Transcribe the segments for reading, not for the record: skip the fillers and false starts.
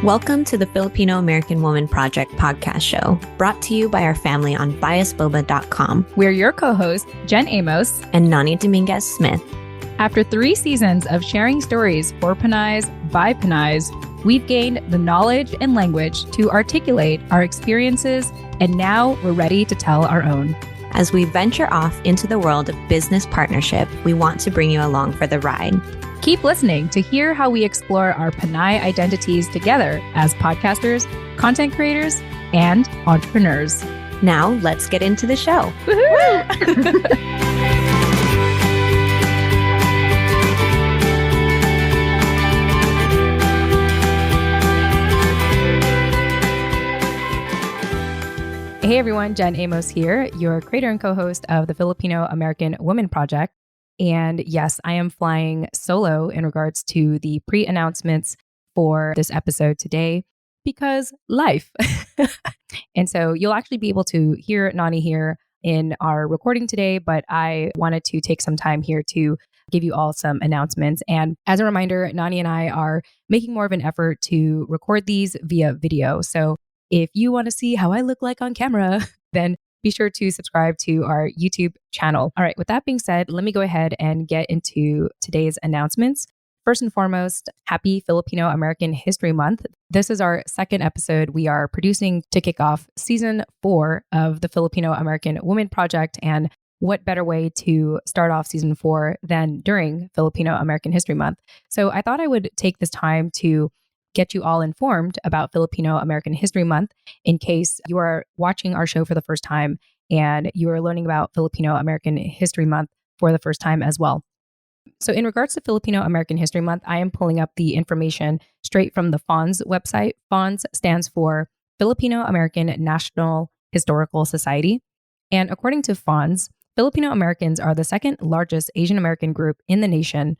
Welcome to the Filipino American Woman Project podcast show, brought to you by our family on biasboba.com. We're your co-hosts, Jen Amos and Nani Dominguez-Smith. After 3 seasons of sharing stories for Pinays by Pinays, we've gained the knowledge and language to articulate our experiences, and now we're ready to tell our own. As we venture off into the world of business partnership, we want to bring you along for the ride. Keep listening to hear how we explore our Pinay identities together as podcasters, content creators, and entrepreneurs. Now, let's get into the show. Hey everyone, Jen Amos here, your creator and co-host of the Filipino American Woman Project. And yes, I am flying solo in regards to the pre-announcements for this episode today because life. And so you'll actually be able to hear Nani here in our recording today, but I wanted to take some time here to give you all some announcements. And as a reminder, Nani and I are making more of an effort to record these via video. So if you want to see how I look like on camera, then be sure to subscribe to our YouTube channel. All right, with that being said, let me go ahead and get into today's announcements. First and foremost, happy Filipino American History Month. This is our second episode we are producing to kick off season 4 of the Filipino American Women Project. And what better way to start off season 4 than during Filipino American History Month? So I thought I would take this time to get you all informed about Filipino American History Month in case you are watching our show for the first time and you are learning about Filipino American History Month for the first time as well. So in regards to Filipino American History Month, I am pulling up the information straight from the FAHM's website. FAHM's stands for Filipino American National Historical Society. And according to FAHM's, Filipino Americans are the second largest Asian American group in the nation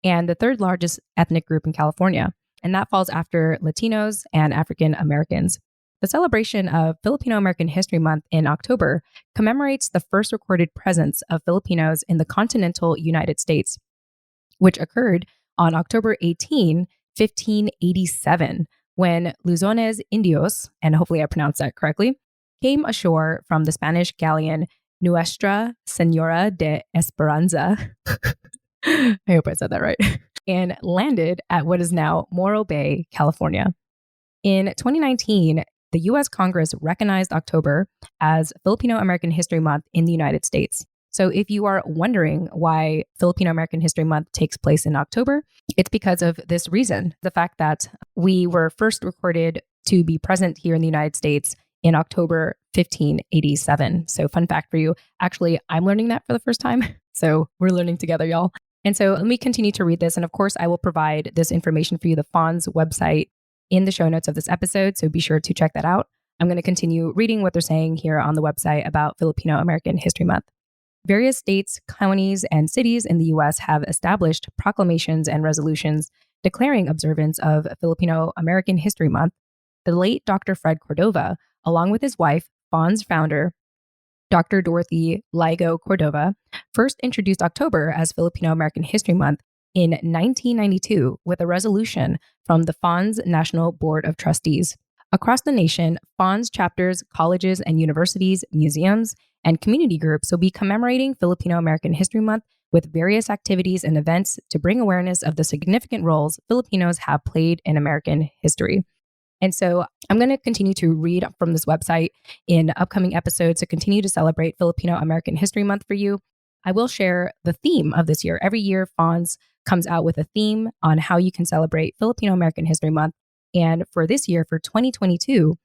and the third largest ethnic group in California. And that falls after Latinos and African Americans. The celebration of Filipino American History Month in October commemorates the first recorded presence of Filipinos in the continental United States, which occurred on October 18, 1587, when Luzones Indios, and hopefully I pronounced that correctly, came ashore from the Spanish galleon Nuestra Señora de Esperanza. I hope I said that right. And landed at what is now Morro Bay, California. In 2019, the U.S. Congress recognized October as Filipino American History Month in the United States. So if you are wondering why Filipino American History Month takes place in October, it's because of this reason, the fact that we were first recorded to be present here in the United States in October 1587. So fun fact for you, actually, I'm learning that for the first time. So we're learning together, y'all. And so let me continue to read this. And of course, I will provide this information for you, the FAHM's website, in the show notes of this episode. So be sure to check that out. I'm going to continue reading what they're saying here on the website about Filipino American History Month. Various states, counties, and cities in the U.S. have established proclamations and resolutions declaring observance of Filipino American History Month. The late Dr. Fred Cordova, along with his wife, FAHM's founder, Dr. Dorothy Ligo Cordova, first introduced October as Filipino American History Month in 1992 with a resolution from the FAHM's National Board of Trustees. Across the nation, FAHM's chapters, colleges and universities, museums, and community groups will be commemorating Filipino American History Month with various activities and events to bring awareness of the significant roles Filipinos have played in American history. And so I'm going to continue to read from this website in upcoming episodes to continue to celebrate Filipino American History Month for you. I will share the theme of this year. Every year, FAHM's comes out with a theme on how you can celebrate Filipino American History Month. And for this year, for 2022,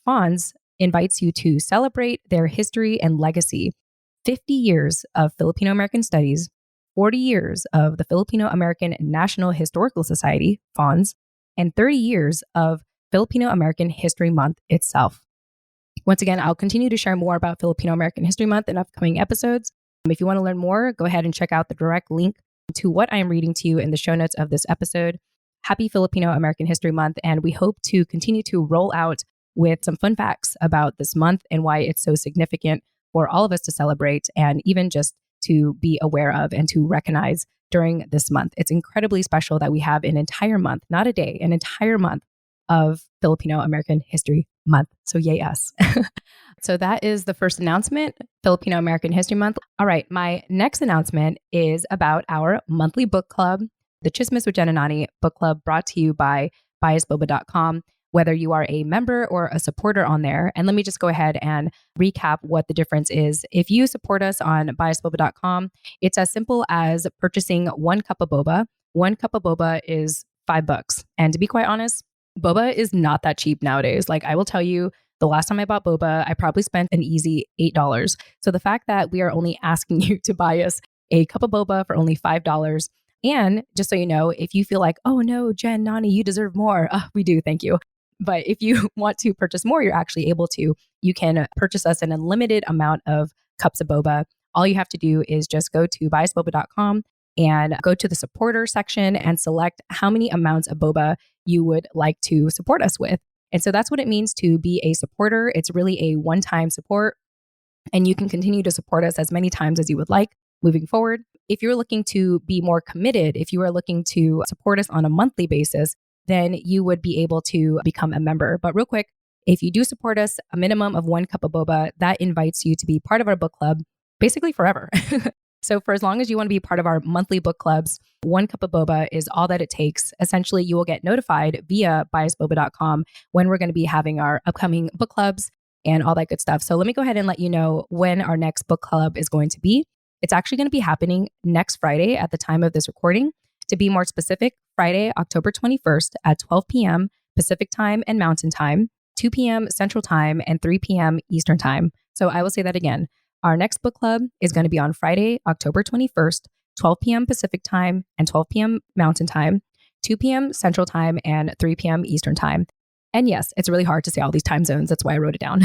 FAHM's invites you to celebrate their history and legacy. 50 years of Filipino American Studies, 40 years of the Filipino American National Historical Society, FAHM's, and 30 years of Filipino American History Month itself. Once again, I'll continue to share more about Filipino American History Month in upcoming episodes. If you want to learn more, go ahead and check out the direct link to what I am reading to you in the show notes of this episode. Happy Filipino American History Month, and we hope to continue to roll out with some fun facts about this month and why it's so significant for all of us to celebrate and even just to be aware of and to recognize during this month. It's incredibly special that we have an entire month, not a day, an entire month of Filipino American History Month. So yay us. So that is the first announcement, Filipino American History Month. All right, my next announcement is about our monthly book club, the Chismis with Jen and Nani book club, brought to you by biasboba.com. Whether you are a member or a supporter on there. And let me just go ahead and recap what the difference is. If you support us on biasboba.com, it's as simple as purchasing 1 cup of boba. 1 cup of boba is $5. And to be quite honest, boba is not that cheap nowadays. Like I will tell you, the last time I bought boba, I probably spent an easy $8. So the fact that we are only asking you to buy us a cup of boba for only $5. And just so you know, if you feel like, oh no, Jen, Nani, you deserve more. We do, thank you. But if you want to purchase more, you're actually able to. You can purchase us an unlimited amount of cups of boba. All you have to do is just go to biasboba.com and go to the supporter section and select how many amounts of boba you would like to support us with. And so that's what it means to be a supporter. It's really a one-time support, and you can continue to support us as many times as you would like moving forward. If you're looking to be more committed, if you are looking to support us on a monthly basis, then you would be able to become a member. But real quick, if you do support us, a minimum of 1 cup of boba, that invites you to be part of our book club basically forever. So for as long as you want to be part of our monthly book clubs, 1 cup of boba is all that it takes. Essentially, you will get notified via biasboba.com when we're going to be having our upcoming book clubs and all that good stuff. So let me go ahead and let you know when our next book club is going to be. It's actually going to be happening next Friday at the time of this recording. To be more specific, Friday, October 21st at 12 p.m. Pacific Time and Mountain Time, 2 p.m. Central Time, and 3 p.m. Eastern Time. So I will say that again. Our next book club is going to be on Friday, October 21st, 12 p.m. Pacific Time and 12 p.m. Mountain Time, 2 p.m. Central Time, and 3 p.m. Eastern Time. And yes, it's really hard to say all these time zones. That's why I wrote it down.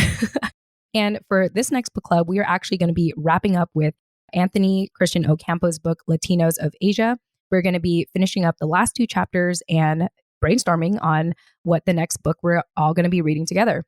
And for this next book club, we are actually going to be wrapping up with Anthony Christian Ocampo's book, Latinos of Asia. We're going to be finishing up the last 2 chapters and brainstorming on what the next book we're all going to be reading together.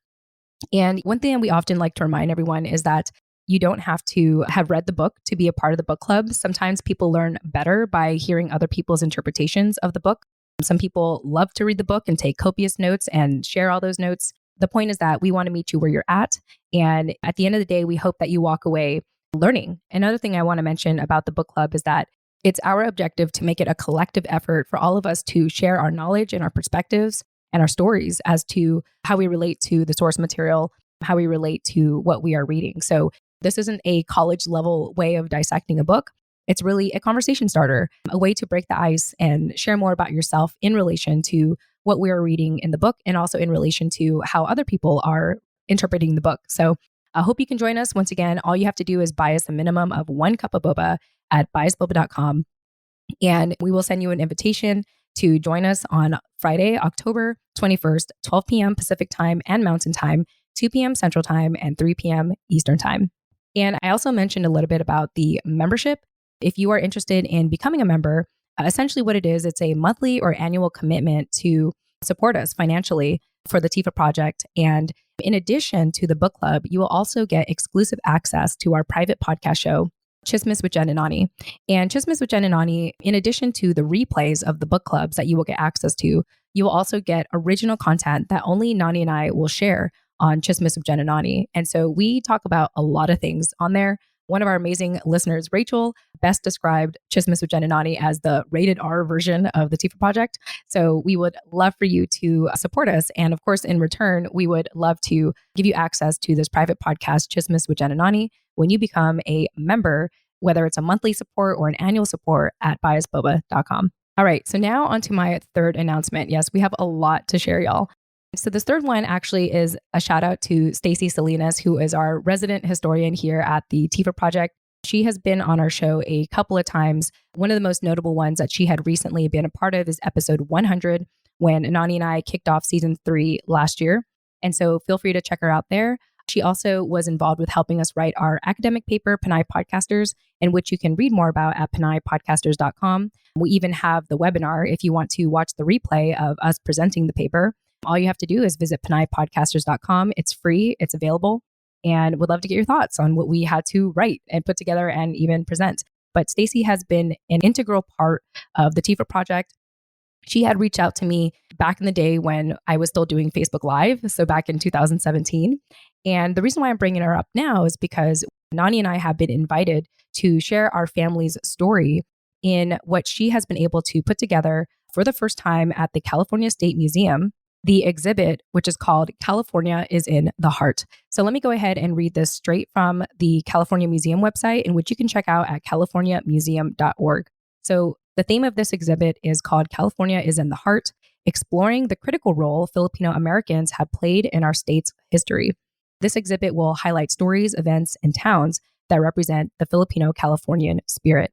And one thing we often like to remind everyone is that you don't have to have read the book to be a part of the book club. Sometimes people learn better by hearing other people's interpretations of the book. Some people love to read the book and take copious notes and share all those notes. The point is that we want to meet you where you're at. And at the end of the day, we hope that you walk away learning. Another thing I want to mention about the book club is that it's our objective to make it a collective effort for all of us to share our knowledge and our perspectives and our stories as to how we relate to the source material, how we relate to what we are reading. So this isn't a college level way of dissecting a book. It's really a conversation starter, a way to break the ice and share more about yourself in relation to what we are reading in the book and also in relation to how other people are interpreting the book. So I hope you can join us. Once again, all you have to do is buy us a minimum of 1 cup of boba at biasboba.com. And we will send you an invitation to join us on Friday, October 21st, 12 p.m. Pacific Time and Mountain Time, 2 p.m. Central Time, and 3 p.m. Eastern Time. And I also mentioned a little bit about the membership. If you are interested in becoming a member, essentially what it is, it's a monthly or annual commitment to support us financially for the TIFA project. And in addition to the book club, you will also get exclusive access to our private podcast show, Chismis with Jen and Nani. And Chismis with Jen and Nani, in addition to the replays of the book clubs that you will get access to, you will also get original content that only Nani and I will share on Chismis with Jen and Nani. And so we talk about a lot of things on there. One of our amazing listeners, Rachel, best described Chismis with Jen and Nani as the rated R version of the TIFA project. So we would love for you to support us. And of course, in return, we would love to give you access to this private podcast, Chismis with Jen and Nani, when you become a member, whether it's a monthly support or an annual support at biasboba.com. All right, so now on to my third announcement. Yes, we have a lot to share, y'all. So this third one actually is a shout out to Stacy Salinas, who is our resident historian here at the TIFA project. She has been on our show a couple of times. One of the most notable ones that she had recently been a part of is episode 100, when Nani and I kicked off season 3 last year. And so feel free to check her out there. She also was involved with helping us write our academic paper, Pinay Podcasters, in which you can read more about at pinaypodcasters.com. We even have the webinar if you want to watch the replay of us presenting the paper. All you have to do is visit pinaypodcasters.com. It's free, it's available, and would love to get your thoughts on what we had to write and put together and even present. But Stacy has been an integral part of the TIFA project. She had reached out to me back in the day when I was still doing Facebook Live, so back in 2017. And the reason why I'm bringing her up now is because Nani and I have been invited to share our family's story in what she has been able to put together for the first time at the California State Museum, the exhibit, which is called California is in the Heart. So let me go ahead and read this straight from the California Museum website, in which you can check out at californiamuseum.org. So the theme of this exhibit is called California is in the Heart, exploring the critical role Filipino Americans have played in our state's history. This exhibit will highlight stories, events, and towns that represent the Filipino Californian spirit.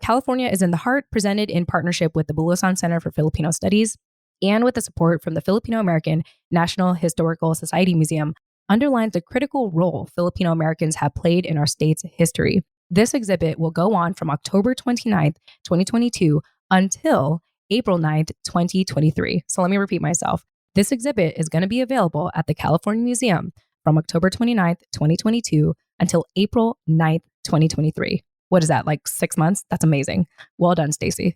California is in the Heart, presented in partnership with the Bulosan Center for Filipino Studies and with the support from the Filipino American National Historical Society Museum, underlines the critical role Filipino Americans have played in our state's history. This exhibit will go on from October 29th, 2022 until April 9th, 2023. So let me repeat myself. This exhibit is going to be available at the California Museum from October 29th, 2022 until April 9th, 2023. What is that, like 6 months? That's amazing. Well done, Stacey.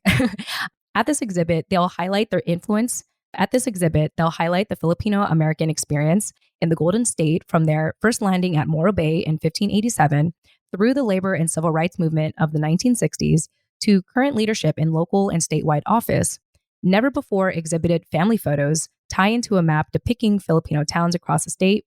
At this exhibit, they'll highlight their influence. At this exhibit, they'll highlight the Filipino American experience in the Golden State from their first landing at Morro Bay in 1587 through the labor and civil rights movement of the 1960s to current leadership in local and statewide office. Never before exhibited family photos tie into a map depicting Filipino towns across the state,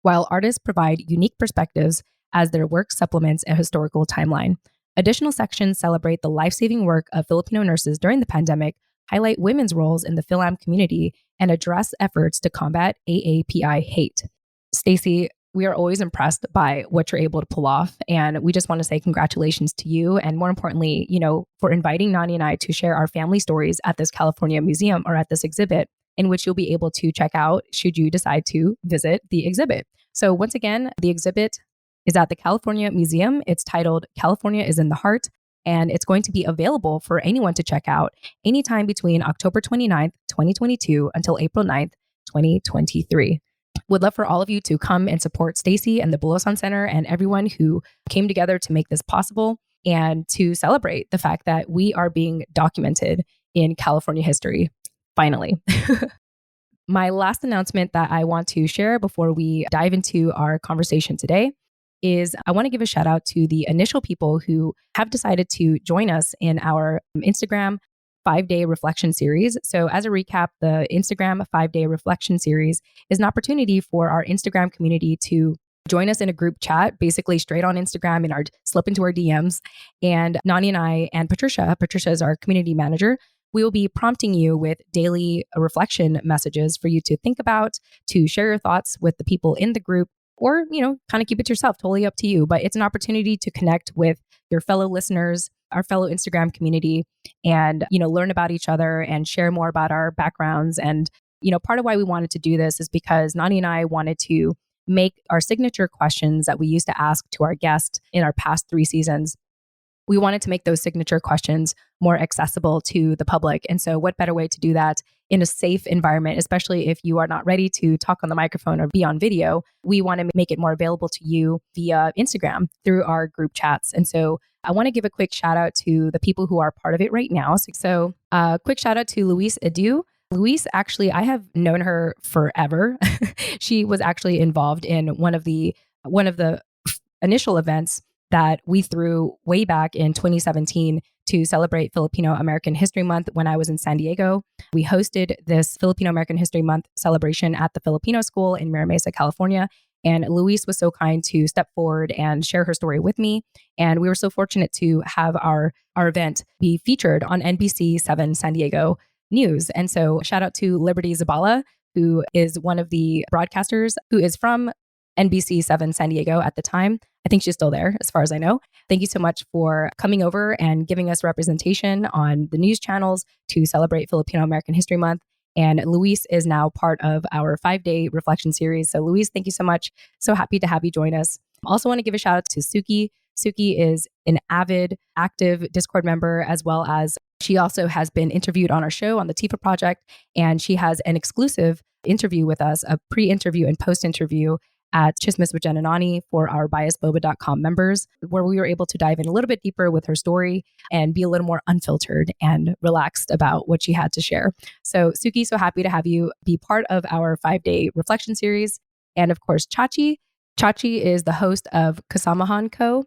while artists provide unique perspectives as their work supplements a historical timeline. Additional sections celebrate the life-saving work of Filipino nurses during the pandemic, highlight women's roles in the Fil-Am community, and address efforts to combat AAPI hate. Stacey, we are always impressed by what you're able to pull off, and we just want to say congratulations to you, and more importantly, for inviting Nani and I to share our family stories at this California museum or at this exhibit, in which you'll be able to check out should you decide to visit the exhibit. So once again, the exhibit is at the California Museum. It's titled California is in the Heart, and it's going to be available for anyone to check out anytime between October 29th, 2022 until April 9th, 2023. Would love for all of you to come and support Stacey and the Bulosan Center and everyone who came together to make this possible and to celebrate the fact that we are being documented in California history, finally. My last announcement that I want to share before we dive into our conversation today is I want to give a shout out to the initial people who have decided to join us in our Instagram 5-day reflection series. So as a recap, the Instagram 5-day reflection series is an opportunity for our Instagram community to join us in a group chat, basically straight on Instagram and slip into our DMs. And Nani and I and Patricia is our community manager, we will be prompting you with daily reflection messages for you to think about, to share your thoughts with the people in the group, or, kind of keep it to yourself, totally up to you. But it's an opportunity to connect with your fellow listeners, our fellow Instagram community, and, learn about each other and share more about our backgrounds. And, part of why we wanted to do this is because Nani and I wanted to make our signature questions that we used to ask to our guests in our past 3 seasons. We wanted to make those signature questions more accessible to the public. And so what better way to do that in a safe environment, especially if you are not ready to talk on the microphone or be on video. We want to make it more available to you via Instagram through our group chats. And so I want to give a quick shout out to the people who are part of it right now. So quick shout out to Luis Edu. Luis, actually, I have known her forever. She was actually involved in one of the initial events that we threw way back in 2017 to celebrate Filipino American History Month when I was in San Diego. We hosted this Filipino American History Month celebration at the Filipino School in Mira Mesa, California. And Luis was so kind to step forward and share her story with me. And we were so fortunate to have our event be featured on NBC 7 San Diego News. And so shout out to Liberty Zabala, who is one of the broadcasters who is from NBC 7 San Diego at the time. I think she's still there, as far as I know. Thank you so much for coming over and giving us representation on the news channels to celebrate Filipino American History Month. And Luis is now part of our 5-day reflection series. So Luis, thank you so much. So happy to have you join us. Also want to give a shout out to Suki. Suki is an avid, active Discord member, as well as she also has been interviewed on our show on the Tifa Project. And she has an exclusive interview with us, a pre-interview and post-interview at Chismis with Jen and Nani for our biasboba.com members, where we were able to dive in a little bit deeper with her story and be a little more unfiltered and relaxed about what she had to share. So Suki, so happy to have you be part of our 5-day reflection series. And of course, Chachi. Chachi is the host of Kasamahan Co.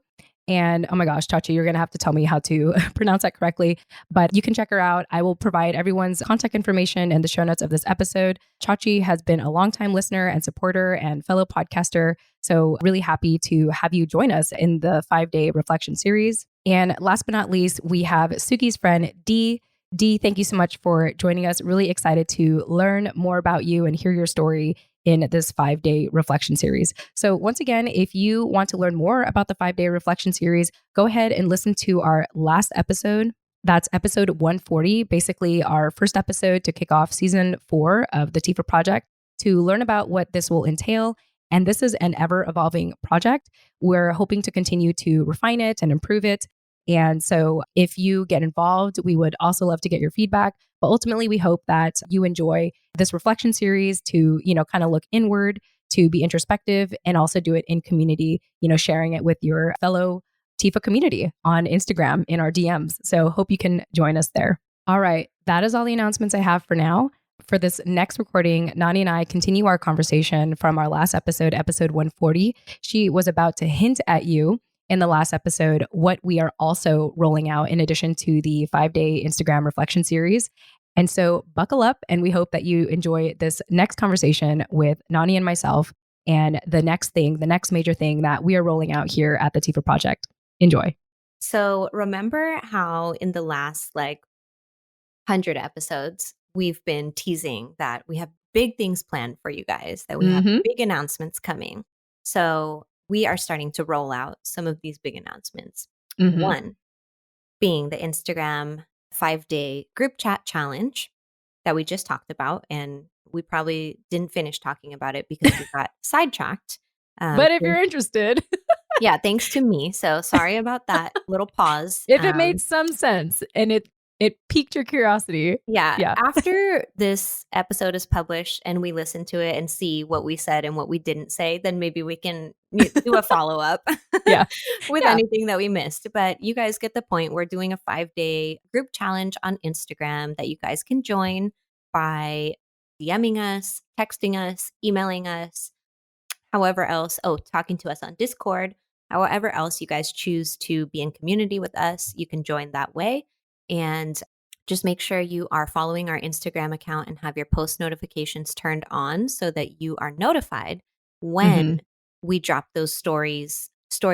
And oh my gosh, Chachi, you're going to have to tell me how to pronounce that correctly, but you can check her out. I will provide everyone's contact information in the show notes of this episode. Chachi has been a longtime listener and supporter and fellow podcaster. So really happy to have you join us in the 5-day reflection series. And last but not least, we have Suki's friend, Dee. Dee, thank you so much for joining us. Really excited to learn more about you and hear your story in this 5-day reflection series. So once again, if you want to learn more about the 5-day reflection series, go ahead and listen to our last episode. That's episode 140, basically our first episode to kick off season 4 of the TIFA project, to learn about what this will entail. And this is an ever evolving project. We're hoping to continue to refine it and improve it. And so if you get involved, we would also love to get your feedback. But ultimately, we hope that you enjoy this reflection series to, kind of look inward, to be introspective, and also do it in community, sharing it with your fellow TIFA community on Instagram in our DMs. So hope you can join us there. All right. That is all the announcements I have for now. For this next recording, Nani and I continue our conversation from our last episode, episode 140. She was about to hint at you in the last episode what we are also rolling out in addition to the 5-day Instagram reflection series. And so buckle up, and we hope that you enjoy this next conversation with Nani and myself and the next major thing that we are rolling out here at the TIFA project. Enjoy. So remember how in the last 100 episodes, we've been teasing that we have big things planned for you guys, that we have big announcements coming. So we are starting to roll out some of these big announcements. One being the Instagram 5-day group chat challenge that we just talked about. And we probably didn't finish talking about it because we got sidetracked. But if you're interested. Yeah, thanks to me. So sorry about that little pause. If it made some sense and it piqued your curiosity. Yeah. After this episode is published and we listen to it and see what we said and what we didn't say, then maybe we can do a follow-up with anything that we missed. But you guys get the point. We're doing a 5-day group challenge on Instagram that you guys can join by DMing us, texting us, emailing us, however else. Talking to us on Discord. However else you guys choose to be in community with us, you can join that way. And just make sure you are following our Instagram account and have your post notifications turned on so that you are notified when we drop those story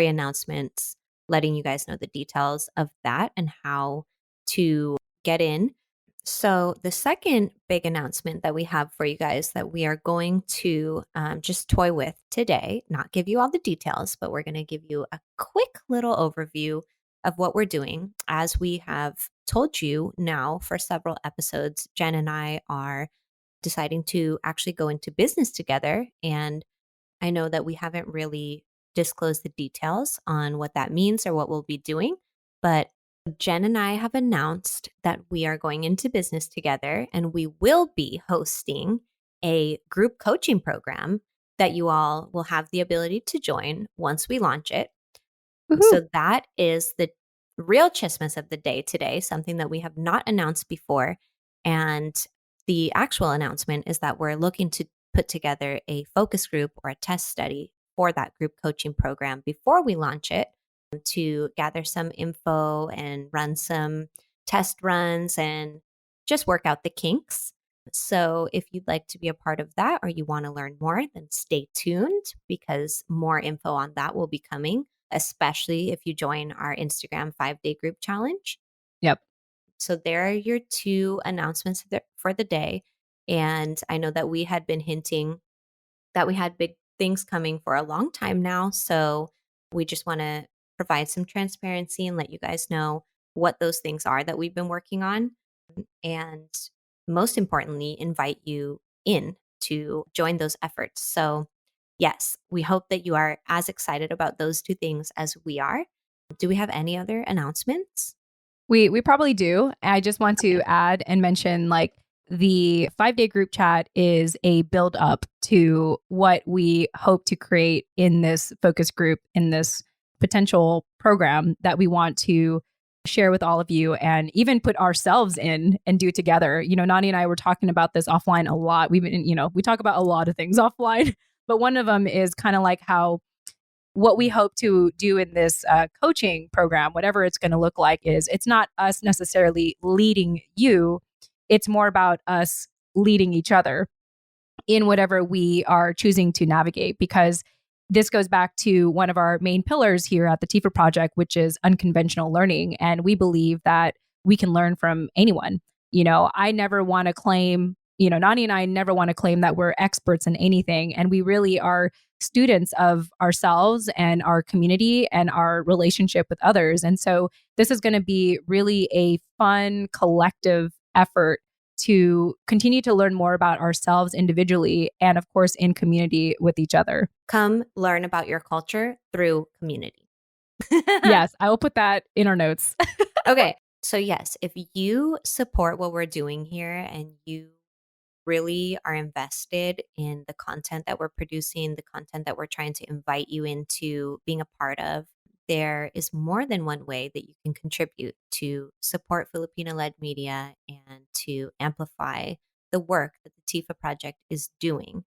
announcements, letting you guys know the details of that and how to get in. So the second big announcement that we have for you guys that we are going to just toy with today, not give you all the details, but we're going to give you a quick little overview of what we're doing. As we have told you now for several episodes, Jen and I are deciding to actually go into business together. And I know that we haven't really disclosed the details on what that means or what we'll be doing, but Jen and I have announced that we are going into business together, and we will be hosting a group coaching program that you all will have the ability to join once we launch it. Woo-hoo. So that is the real chismis of the day today, something that we have not announced before. And the actual announcement is that we're looking to put together a focus group or a test study for that group coaching program before we launch it, to gather some info and run some test runs and just work out the kinks. So if you'd like to be a part of that or you want to learn more, then stay tuned because more info on that will be coming, especially if you join our Instagram 5-day group challenge. Yep. So there are your 2 announcements for the day. And I know that we had been hinting that we had big things coming for a long time now. So we just want to provide some transparency and let you guys know what those things are that we've been working on. And most importantly, invite you in to join those efforts. So yes, we hope that you are as excited about those 2 things as we are. Do we have any other announcements? We probably do. I just want to add and mention, the 5-day group chat is a build up to what we hope to create in this focus group, in this potential program that we want to share with all of you and even put ourselves in and do together. Nani and I were talking about this offline a lot. We've been, we talk about a lot of things offline, but one of them is kind of like how what we hope to do in this coaching program, whatever it's going to look like, is it's not us necessarily leading you. It's more about us leading each other in whatever we are choosing to navigate, because this goes back to one of our main pillars here at the TIFA project, which is unconventional learning. And we believe that we can learn from anyone. I never want to claim, Nani and I never want to claim that we're experts in anything. And we really are students of ourselves and our community and our relationship with others. And so this is going to be really a fun collective effort to continue to learn more about ourselves individually and, of course, in community with each other. Come learn about your culture through community. Yes, I will put that in our notes. Okay. So yes, if you support what we're doing here and you really are invested in the content that we're producing, the content that we're trying to invite you into being a part of, there is more than one way that you can contribute to support Filipino-led media and to amplify the work that the TIFA project is doing.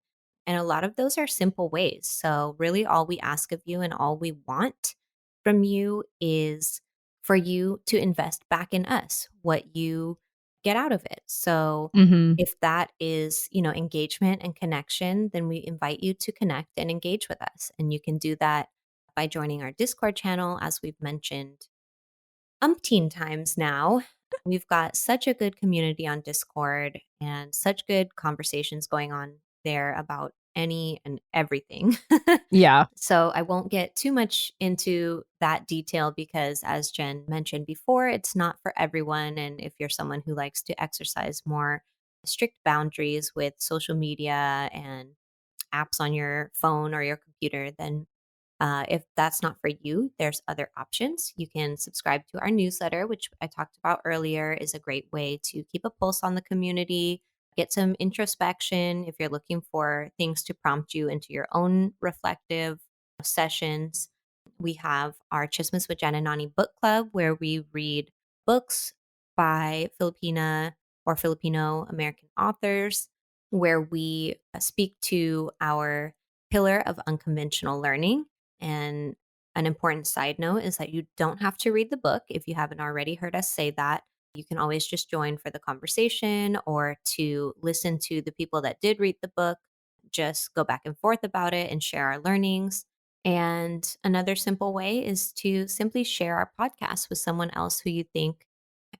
And a lot of those are simple ways. So really all we ask of you and all we want from you is for you to invest back in us, what you get out of it. So if that is, engagement and connection, then we invite you to connect and engage with us. And you can do that by joining our Discord channel, as we've mentioned umpteen times now. We've got such a good community on Discord and such good conversations going on there about any and everything. Yeah. So I won't get too much into that detail because, as Jen mentioned before, it's not for everyone. And if you're someone who likes to exercise more strict boundaries with social media and apps on your phone or your computer, then if that's not for you, there's other options. You can subscribe to our newsletter, which I talked about earlier, is a great way to keep a pulse on the community, get some introspection if you're looking for things to prompt you into your own reflective sessions. We have our Chismes with Jen and Nani book club, where we read books by Filipina or Filipino American authors, where we speak to our pillar of unconventional learning. And an important side note is that you don't have to read the book if you haven't already heard us say that. You can always just join for the conversation or to listen to the people that did read the book, just go back and forth about it and share our learnings. And another simple way is to simply share our podcast with someone else who you think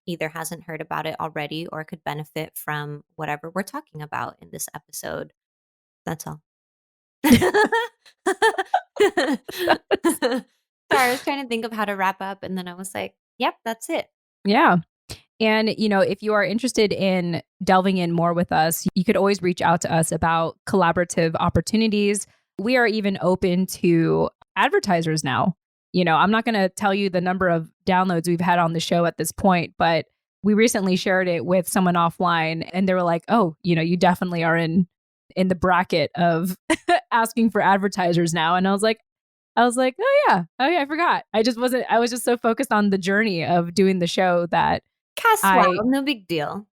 either hasn't heard about it already or could benefit from whatever we're talking about in this episode. That's all. Sorry, I was trying to think of how to wrap up, and then I was like, yep, that's it. Yeah. And, if you are interested in delving in more with us, you could always reach out to us about collaborative opportunities. We are even open to advertisers now. I'm not going to tell you the number of downloads we've had on the show at this point, but we recently shared it with someone offline and they were like, oh, you definitely are in the bracket of asking for advertisers now. And I was like, oh yeah, I forgot. I was just so focused on the journey of doing the show that no big deal.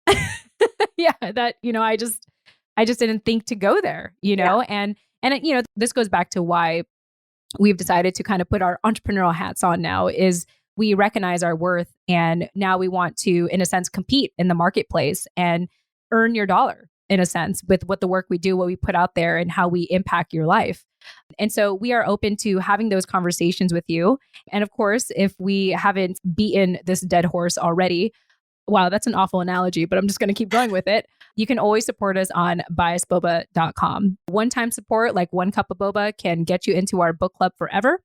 Yeah, that, I just didn't think to go there, Yeah. and this goes back to why we've decided to kind of put our entrepreneurial hats on now is we recognize our worth. And now we want to, in a sense, compete in the marketplace and earn your dollar, in a sense, with what the work we do, what we put out there, and how we impact your life. And so we are open to having those conversations with you. And of course, if we haven't beaten this dead horse already, wow, that's an awful analogy, but I'm just going to keep going with it. You can always support us on biasboba.com. One-time support, like 1 cup of boba, can get you into our book club forever,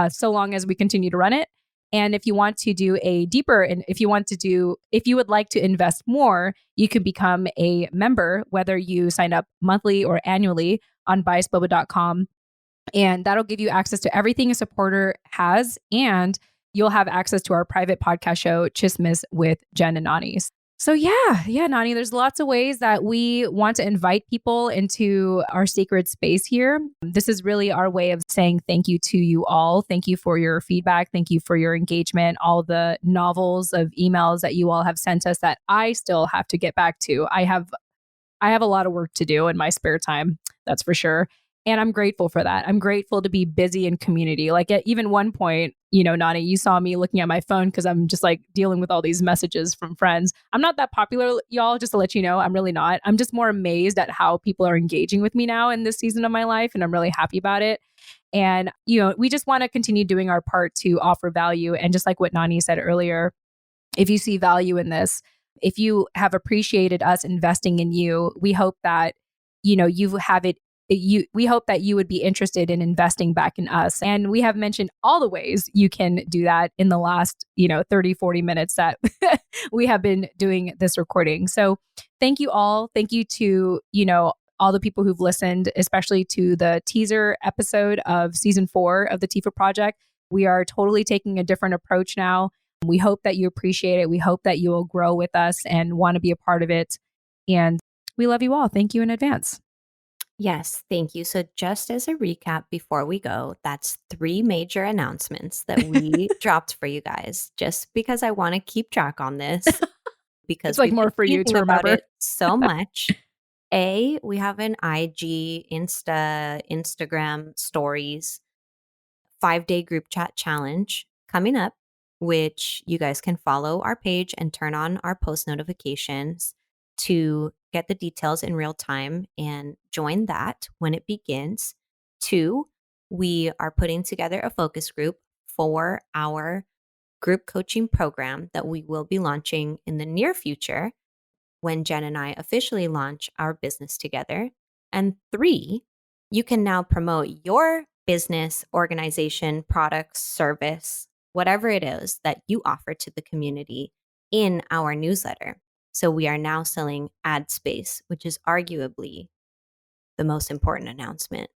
so long as we continue to run it. And if you want to do a deeper, and if you would like to invest more, you can become a member, whether you sign up monthly or annually on biasboba.com. And that'll give you access to everything a supporter has. And you'll have access to our private podcast show, Chismes with Jen and Nani. So yeah, Nani, there's lots of ways that we want to invite people into our sacred space here. This is really our way of saying thank you to you all. Thank you for your feedback. Thank you for your engagement, all the novels of emails that you all have sent us that I still have to get back to. I have a lot of work to do in my spare time, that's for sure. And I'm grateful for that. I'm grateful to be busy in community. Like at even one point, Nani, you saw me looking at my phone because I'm just like dealing with all these messages from friends. I'm not that popular, y'all, just to let you know. I'm really not. I'm just more amazed at how people are engaging with me now in this season of my life. And I'm really happy about it. And, we just want to continue doing our part to offer value. And just like what Nani said earlier, if you see value in this, if you have appreciated us investing in you, we hope that, we hope that you would be interested in investing back in us. And we have mentioned all the ways you can do that in the last, 30, 40 minutes that we have been doing this recording. So thank you all. Thank you to, all the people who've listened, especially to the teaser episode of season 4 of the TIFA project. We are totally taking a different approach now. We hope that you appreciate it. We hope that you will grow with us and want to be a part of it. And we love you all. Thank you in advance. Yes, thank you. So just as a recap before we go, that's 3 major announcements that we dropped for you guys, just because I want to keep track on this. Because it's like more for you to remember it so much. We have an IG, Instagram stories, 5-day group chat challenge coming up, which you guys can follow our page and turn on our post notifications to get the details in real time and join that when it begins. 2, we are putting together a focus group for our group coaching program that we will be launching in the near future when Jen and I officially launch our business together. And 3, you can now promote your business, organization, product, service, whatever it is that you offer to the community in our newsletter. So we are now selling ad space, which is arguably the most important announcement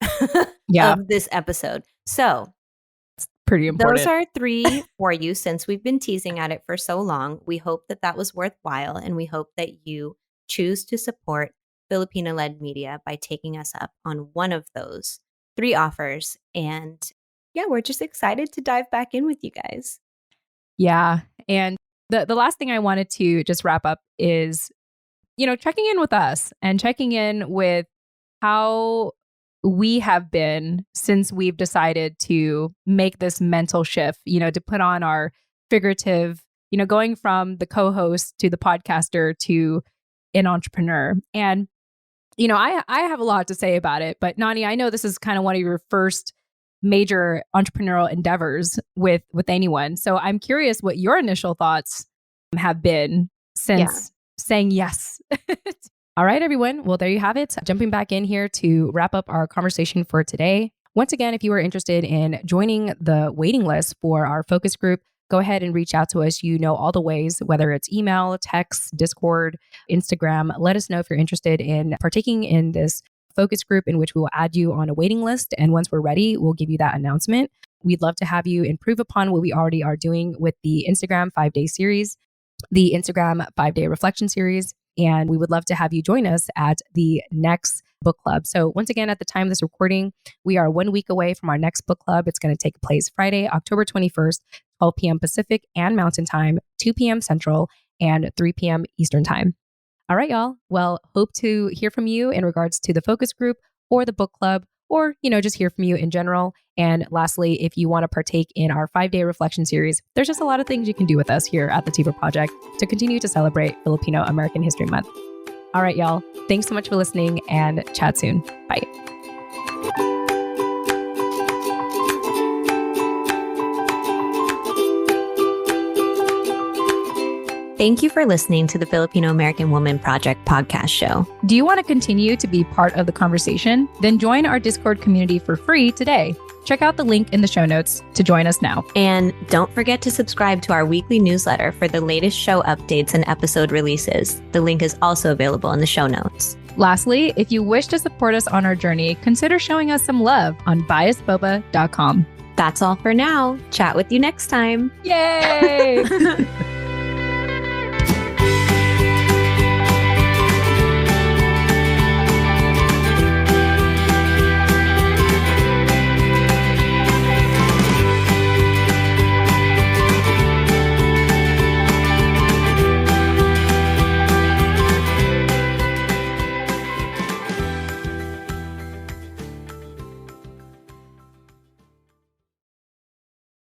of this episode. So it's pretty important. Those are 3 for you since we've been teasing at it for so long. We hope that was worthwhile, and we hope that you choose to support Filipino-led media by taking us up on one of those 3 offers. And yeah, we're just excited to dive back in with you guys. Yeah. And the last thing I wanted to just wrap up is, checking in with us and checking in with how we have been since we've decided to make this mental shift, to put on our figurative, going from the co-host to the podcaster to an entrepreneur. And, I have a lot to say about it, but Nani, I know this is kind of one of your first major entrepreneurial endeavors with anyone. So I'm curious what your initial thoughts have been since saying yes. All right, everyone. Well, there you have it. Jumping back in here to wrap up our conversation for today. Once again, if you are interested in joining the waiting list for our focus group, go ahead and reach out to us. All the ways, whether it's email, text, Discord, Instagram. Let us know if you're interested in partaking in this focus group in which we will add you on a waiting list. And once we're ready, we'll give you that announcement. We'd love to have you improve upon what we already are doing with the Instagram 5-day series, the Instagram 5-day reflection series. And we would love to have you join us at the next book club. So once again, at the time of this recording, we are 1 week away from our next book club. It's going to take place Friday, October 21st, 12 p.m. Pacific and Mountain Time, 2 p.m. Central, and 3 p.m. Eastern Time. All right, y'all. Well, hope to hear from you in regards to the focus group or the book club, or, just hear from you in general. And lastly, if you want to partake in our 5-day reflection series, there's just a lot of things you can do with us here at the TIFA Project to continue to celebrate Filipino American History Month. All right, y'all. Thanks so much for listening, and chat soon. Bye. Thank you for listening to the Filipino American Woman Project podcast show. Do you want to continue to be part of the conversation? Then join our Discord community for free today. Check out the link in the show notes to join us now. And don't forget to subscribe to our weekly newsletter for the latest show updates and episode releases. The link is also available in the show notes. Lastly, if you wish to support us on our journey, consider showing us some love on biasboba.com. That's all for now. Chat with you next time. Yay!